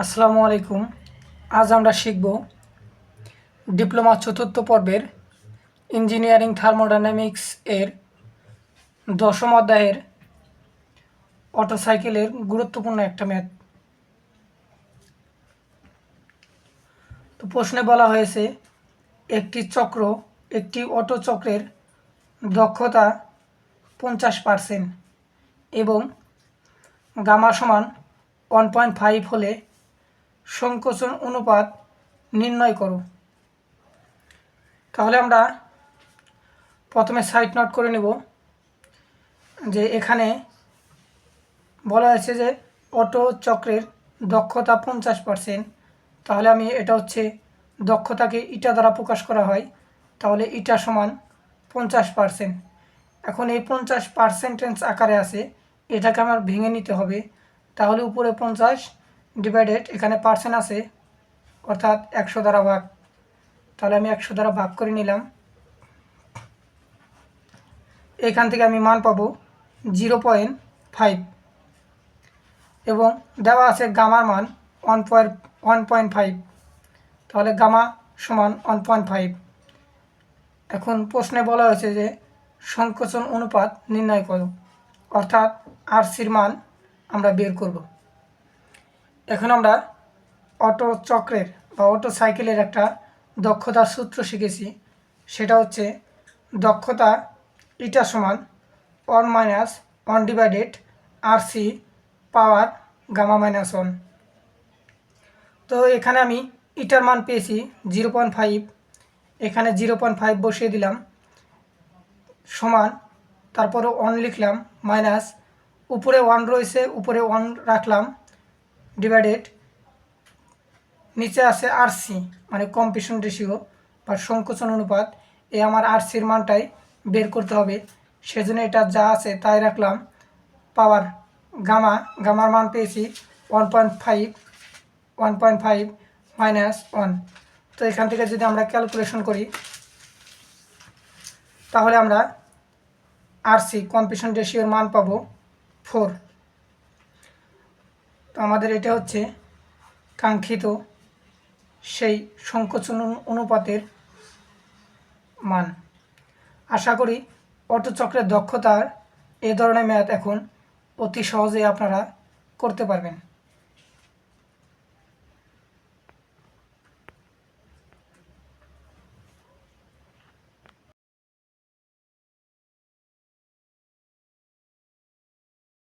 আসসালামু আলাইকুম। আজ আমরা শিখব ডিপ্লোমা চতুর্থ পর্বের ইঞ্জিনিয়ারিং থার্মোডাইনামিক্স এর দশম অধ্যায়ের অটোসাইকেলের গুরুত্বপূর্ণ একটা ম্যাথ। তো প্রশ্নে বলা হয়েছে একটি অটো চক্রের দক্ষতা 50% এবং গামা সমান 1.5 হলে সংকোচন অনুপাত নির্ণয় করো। তাহলে আমরা প্রথমে সাইড নোট করে নেব যে এখানে বলা হয়েছে যে অটো চক্রের দক্ষতা 50%। তাহলে আমি এটা হচ্ছে দক্ষতাকে ইটা দ্বারা প্রকাশ করা হয়, তাহলে ইটা সমান 50%। এখন এই 50% আকারে আছে, এটাকে আমার ভেঙে নিতে হবে। তাহলে উপরে 50 ডিভাইডেড এখানে পার্সেন্ট আছে অর্থাৎ 100 দ্বারা ভাগ। তাহলে আমি 100 দ্বারা ভাগ করে নিলাম। এখান থেকে আমি মান পাবো 0.5 এবং দেওয়া আছে গামার মান 1.5। তাহলে গামা সমান 1.5। এখন প্রশ্নে বলা হয়েছে যে সংকোচন অনুপাত নির্ণয় করো, অর্থাৎ আরসির মান আমরা বের করব। এখন আমরা অটো চক্রের বা অটো সাইকেলের একটা দক্ষতার সূত্র শিখেছি, সেটা হচ্ছে দক্ষতা ইটা সমান 1 - 1 ডিভাইডেড আরসি পাওয়ার গামা -1। তো এখানে আমি ইটার মান পেয়েছি 0.5, এখানে 0.5 বসিয়ে দিলাম, সমান তারপরে 1 লিখলাম, মাইনাস উপরে 1 রয়েছে, উপরে 1 রাখলাম, ডিভাইডেড নিচে আছে আরসি মানে কম্প্রেশন রেশিও বা সংকোচন অনুপাত। এই আমার আরসির মানটাই বের করতে হবে, সেজন্য এটা যা আছে তাই রাখলাম। পাওয়ার গামার মান পেয়েছি 1.5 -1। তো এখান থেকে যদি আমরা ক্যালকুলেশন করি তাহলে আমরা আরসি কম্প্রেশন রেশিওর মান পাবো 4। তো আমাদের এটা হচ্ছে কাঙ্ক্ষিত সেই সংকোচন অনুপাতের মান। আশা করি অটো চক্রের দক্ষতার এ ধরনের ম্যাথ এখন অতি সহজেই আপনারা করতে পারবেন।